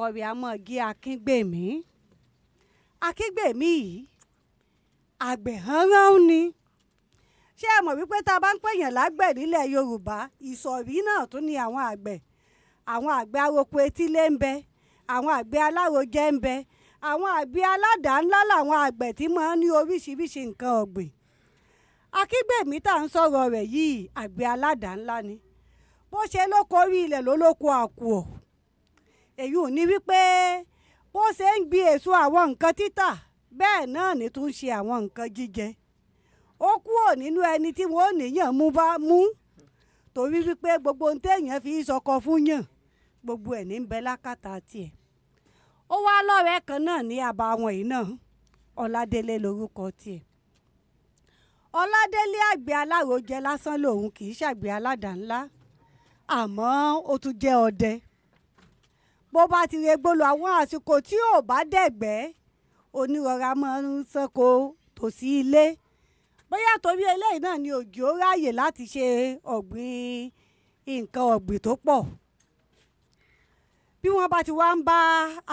ọ̀rẹ́ amọ̀gí akíngbèmí yìí àgbẹ̀ hánrán ni. ṣé ẹ mọ̀ wípé tá a bá ń pèèyàn lágbẹ̀ nílẹ̀ Yorùbá ìsọ̀rí náà tún ni àwọn àgbẹ̀ aroko etílé ń bẹ, àwọn àgbẹ̀ alárojẹ ń bẹ, àwọn àgbẹ̀ aládàá ńlá làwọn àgbẹ̀ tí máa ń ní oríṣiríṣi nǹkan ọ̀gbìn. akíngbèmí tá à ń sọ̀rọ̀ rẹ̀ yìí àgbẹ̀ aládàá ńlá ni. bó ṣe lóko orí ilẹ̀ ló lóko àkùọ̀. èyí ò ní wípé bó ṣe ń gbin èso àwọn nǹkan títà bẹ́ẹ̀ náà ni tún ṣe àwọn nǹkan jíjẹ. ó kúrò nínú ẹni tí wọ́n ò níyàn mú torí wípé gbogbo ohun téèyàn fi sọkọ fún yàn gbogbo ẹ̀ ní ń bẹ lákàtà tiẹ̀. ó wá lọ́rẹ̀ẹ́ kan náà ní àbá wọn yìí náà Ọládélé lórúkọ tiẹ̀. Ọládélé àgbẹ̀ alárojẹ lásán lòun kì í ṣàgbẹ̀ aládàá ńlá àmọ́ ó tún jẹ́ ọdẹ. bó bá ti regbó lọ àwọn àsìkò tí ò bá dẹ̀gbẹ́ onírọ̀rá máa ń sanko tòsí ilé. bóyá torí eléyìí náà ni òjò ráàyè láti ṣe ọ̀gbìn nǹkan ọ̀gbìn tó pọ̀. bí wọ́n bá ti wá ń bá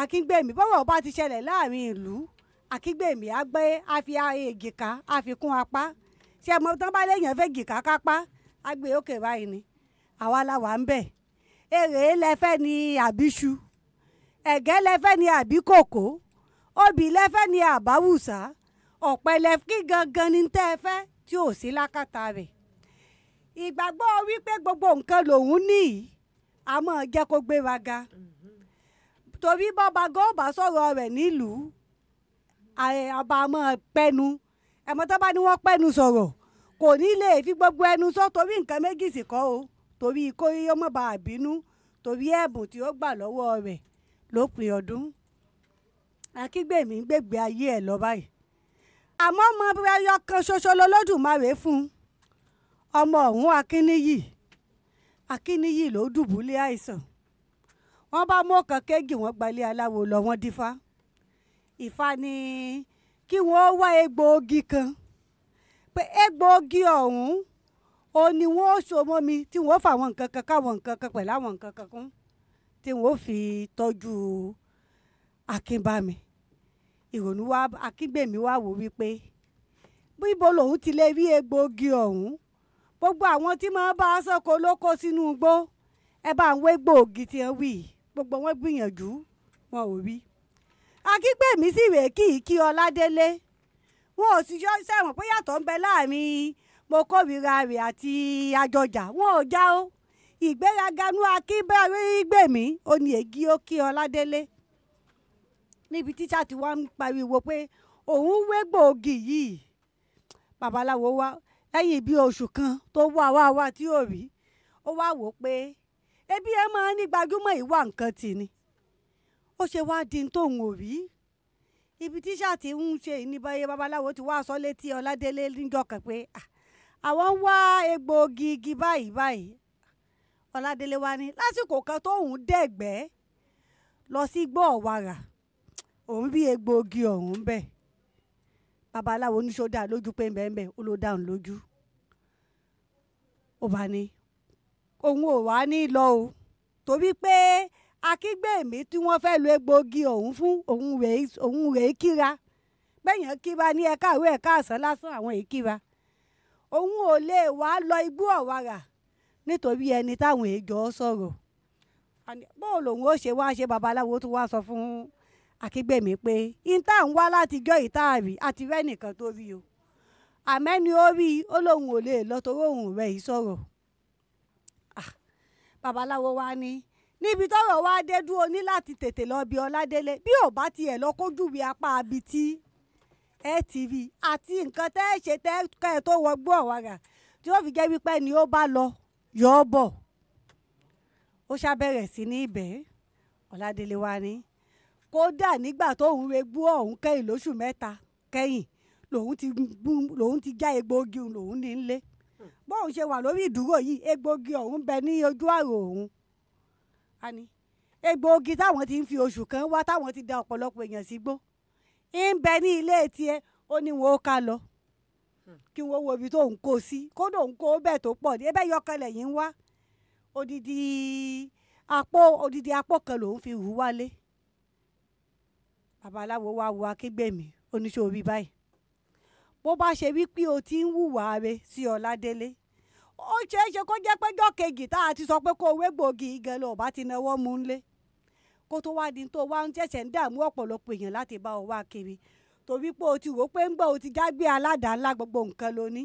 akíngbèmí bọ́rọ̀ bá ti ṣẹlẹ̀ láàrin ìlú akíngbèmí á gbé àfi èjìká àfikún apá. ṣé mo tán bá léèyàn fẹ́ jìká kápá á gbé òkè báyìí ni àwa la wà ń bẹ̀. èrè lẹ́fẹ́ ni àbíṣu, ẹ̀gẹ́ lẹ́fẹ́ ni àbí kòkó, obì lẹ́fẹ́ ni àbáwùsá, ọ̀pẹ lẹ́fí gangan ni tẹ́ ẹ fẹ́ tí ò sí lákàtà rẹ̀. ìgbàgbọ́ wípé gbogbo nǹkan lòun ní a máa jẹ́ kó gbéra ga. torí bọ́ba gọ́ọ̀bà sọ̀rọ̀ rẹ̀ nílùú ọba máa pẹ́nu ẹ̀mọ́ tó bá ní wọ́n pẹ́nu sọ̀rọ̀ kò ní lè fi gbogbo ẹnu sọ torí nǹkan méjì sì kọ́ o torí kó yíyọ́ mọ́ bá a bínú torí ẹ̀bùn tí ó gbà lọ́wọ́ rẹ̀ lópin ọdún. akíngbèmí ń gbègbè ayé ẹ̀ lọ báyìí. àmọ́ ọmọ ẹyọ kan ṣoṣo lọ́lọ́dùmarè fún ọmọ ọ̀hún akíníyì ló dùbúlẹ̀ àìsàn. wọ́n bá mú ọkàn kéègì wọ́n gbalẹ̀ aláwo lọ wọ́n dífá. Ifá ní kí wọ́n wá egbòogi kan pé egbòogi ọ̀hún ó ní wọ́n so mọ́ mi tí wọ́n fà àwọn nǹkan kan káwọn nǹkan kan pẹ̀lú àwọn nǹkan kan kún tí wọ́n fi tọ́jú akínbámi. ìrònú wa akíngbèmí wá wò wípé bíbo lòun ti lè rí egbòogi ọ̀hún. gbogbo àwọn tí máa bá a sọ́kò ló kó sínú igbó ẹ bá ń wé egbòogi tí wọ́n wí gbogbo wọn gbìyànjú wọn ò rí. akíngbèmí sì rèé kí Ọládélé wọn ò sì sẹ́wọ̀n pé yàtọ̀ ń bẹ láàrin mo kórìíra rẹ̀ àti àjọjà wọn ò já o. ìgbéraga nú akíngbèmí ó ní ègí ó kí Ọládélé níbi tíṣà tí wọ́n ń pariwo pé òun wé gbòógì yìí. babaláwo wá lẹ́yìn bíi oṣù kan tó wá tí ò rí ó wá wò ó pé ebi ẹ máa ní gbajúmọ̀ ìwà nǹkan tì ní. ó ṣe wá di tóun ò rí ibi tíṣà tí ń ṣe ìníbàyẹ babaláwo ti wá sọ létí Ọládélé níjọ́ kan pé àwọn ń wá egbòogi igi báyìí. Ọládélé wá ní lásìkò kan tóun dẹ̀gbẹ́ lọ sí igbó ọ̀wàrà òun bí egbòogi ọ̀hún bẹ́ẹ̀. babaláwo ní sódà lójú pé bẹ́ẹ̀ ó ló dáhùn lójú. ó bá ní òun ò wá ní lọ o torí pé akíngbèmí tí wọ́n fẹ́ lo egbòogi ọ̀hún fún òun rèé kíra bẹ́yàn kíra ní ẹ̀ka àwọ̀ ẹ̀ka àsán lásán àwọn èkíra. òun ò lè wá lọ igbó ọ̀wàrà nítorí ẹni táwọn èèjọ́ sọ̀rọ̀. bóò lòun ó ṣe wá ṣe babaláwo tó wá sọ fún akíngbèmí pé ìta ń wá látijọ́ ìtaàrí àti rẹ́nìkan tó rí o àmẹ́ni ó rí ó lóun ò lè lọ torí òun rẹ̀ yìí sọ̀rọ̀. babaláwo wá ní níbi tọ́rọ̀ wá dé dúró ní láti tètè lọ bí Ọládélé bí ò bá tiẹ̀ lọ kójú bí apá abi tí ẹ ti rí àti nǹkan tẹ́ ẹ ṣe tẹ́ ẹ tó wọgbó ọ̀wàrà tí ó fi jẹ́ wípé ni ó bá lọ yọ ọ́ bọ̀. ó ṣàbẹ̀rẹ̀ sí ní ibẹ̀. Ọládélé wá ní kódà nígbà tóun regbó ọ̀hún kẹ́yìn lóṣù mẹ́ta kẹ́yìn lòun ti já egbòogi lòun ní nlé. bóun ṣe wà lórí ìdúró yìí egbòogi ọ̀hún bẹ ní ojú àrò òun. egbòogi táwọn ti ń fi oṣù kan wá táwọn ti da ọ̀pọ̀lọpọ̀ èèyàn sígbó ń bẹ ní ilé tiẹ̀ ó ní wọn ó ká lọ kí wọ́n wo ibi tó ń kó sí kódà òun kó bẹ́ẹ̀ tó pọ̀ ní ẹbẹ́ yọkànlẹ̀ yìí ń wá odidi apó kan lòun fi hù wálé babaláwo wá wo Akíngbèmí oníṣẹ́ orí báyìí bó bá ṣe wípé o ti ń hùwà rẹ sí Ọládélé ó ṣeé ṣe kó jẹ́ péjọ́ kejì tá a ti sọ pé kó o wé gbòógì igẹ̀ lọ bá ti náwó mú un lé kó tó wá di tó wá ń ṣẹ̀ṣẹ̀ ń dààmú ọ̀pọ̀lọpọ̀ èèyàn láti bá ọ wá kiri torí pé o ti rò pé ń gbọ́ o ti jágbé aládàá ńlá gbogbo nǹkan ló ní.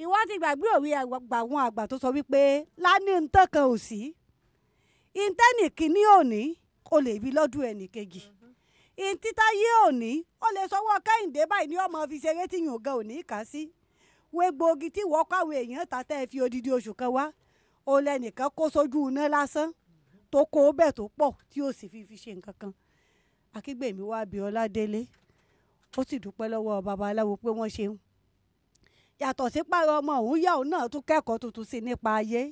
Ìwọ ti gbàgbé òwe àwọn àgbà tó sọ wípé Lanihuntan kan ò sí ìtẹ́nì kìíní òní o lè rí lọ́dún ẹnì kejì ìtítáyé òní o lè sọwọ́ Kẹ́hìndé báyìí ní ọmọ fi ṣeré tí yòó gan òní kà sí wé gbòógì tí wọ́n káwé èèyàn ta tẹ́ ẹ fi odidi oṣù kan wá o lẹ́nìkan kó sójú iná lásán tó kó bẹ́ẹ̀ tó pọ̀ tí ó sì fi ṣe nǹkan kan. Akíngbèmí wá bí Ọládélé ó sì dúpẹ́ lọ́wọ́ babaláwo pé wọ́n ṣeun yàtọ̀ sí pàrọ̀ ọmọ òun yá òun náà tún kẹ́kọ̀ọ́ tuntun sí nípa ayé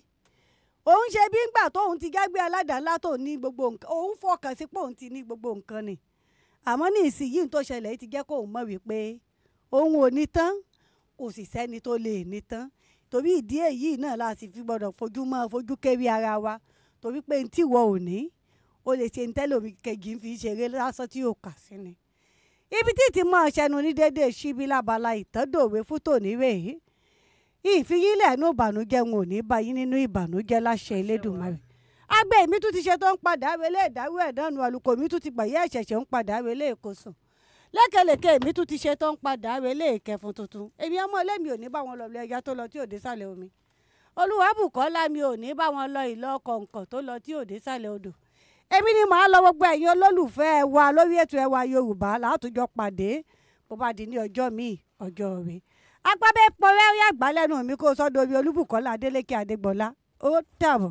òun ṣe bí ńgbà tóun ti jágbé aládàá ńlá tó ní gbogbo nǹkan òun fọkàn sí pé òun ti ní gbogbo nǹkan ni àmọ́ ní ìsinyìí tó ṣẹlẹ̀ ti jẹ́ kóun mọ̀ wípé òun ò ní tán kò sì sẹ́ni tó lè ní tán torí ìdí èyí náà la sì fi gbọ́dọ̀ fojú kéré ara wa torí pé tí wọ́n ò ní o lè ṣe ntẹ́lómi kejì ń fi ṣeré lásán tí yóò kà sí ni. Ibi tí ti máa ṣẹnu ní déédéé síbi lábala ìtàndòwe fún tòní rèé ìfiyílẹ̀ ẹnu ìbànújẹ́ wọn ò ní bá yín nínú ìbànújẹ́ láṣẹ Elédùmarè. Àgbẹ̀ mi tún ti ṣe tó ń padà wẹlé ìdáwó ẹ̀dánù àlùkò mi tún ti gbàyẹ́ ẹ̀ṣẹ̀ṣẹ̀ ń padà wẹlé ìkósùn lẹ́kẹ̀lẹ́kẹ̀ mi tún ti ṣe tó ń padà wẹlé ìkẹfun tuntun èmi ọmọ ilé mi ò ní bá wọn lọ ẹja tó lọ tí ò dé sàlẹ̀ omi Olúwabùkọ́lá mi ò ní bá wọn lọ ìlọ kọ̀ǹkọ̀ tó lọ tí ò dé sàlẹ̀ odò èmi ni màá lọ gbogbo ẹ̀yin olólùfẹ́ wa lórí ètò Ẹwà Yorùbá látòjọ pàdé bó bá di ní ọjọ́ míì ọjọ́ rẹ̀ agbábẹ́ pọ̀rẹ́ ó yàgbá lẹ́nu mi kó sọ́dọ̀ omi Olúbùkọ́lá Adélékè Adégbọlá ó dàbọ̀.